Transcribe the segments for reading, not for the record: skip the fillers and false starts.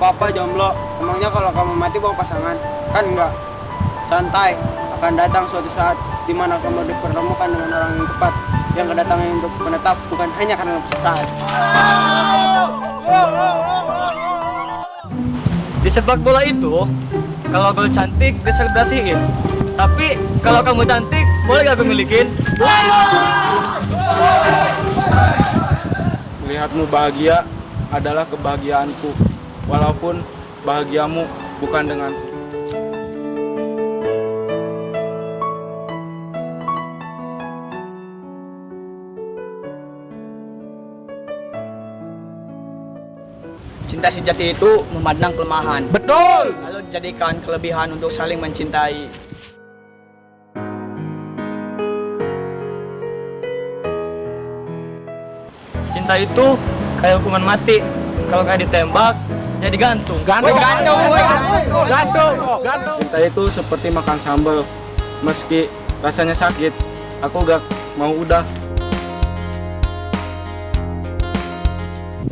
apa-apa jomblo. Emangnya kalau kamu mati bawa pasangan? Kan enggak. Santai, akan datang suatu saat di mana kamu dipertemukan dengan orang yang tepat, yang kedatangan untuk menetap, bukan hanya karena sesaat. Di sepak bola itu, kalau gol cantik diselebrasiin. Tapi kalau kamu cantik, boleh gak aku milikin? Melihatmu bahagia adalah kebahagiaanku, walaupun bahagiamu bukan denganku. Cinta sejati itu memandang kelemahan. Betul. Lalu jadikan kelebihan untuk saling mencintai. Cinta itu kayak hukuman mati. Kalau kayak ditembak, jadi gantung. Gantung. Cinta itu seperti makan sambal, meski rasanya sakit, aku gak mau udah.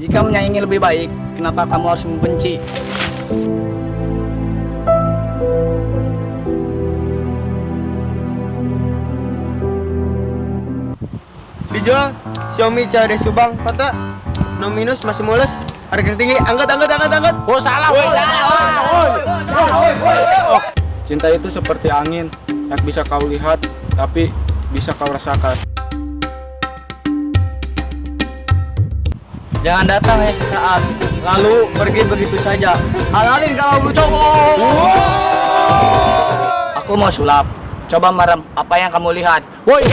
Jika menyayangi lebih baik, kenapa kamu harus membenci? Dijual Xiaomi CHD Subang, kata no minus masih mulus, harga tinggi, angkat. Oh salah. Cinta itu seperti angin, tak bisa kau lihat, tapi bisa kau rasakan. Jangan datang ya sesaat, lalu pergi begitu saja. Halalin kalau lu cowok. Aku mau sulap. Coba merem apa yang kamu lihat. Woi,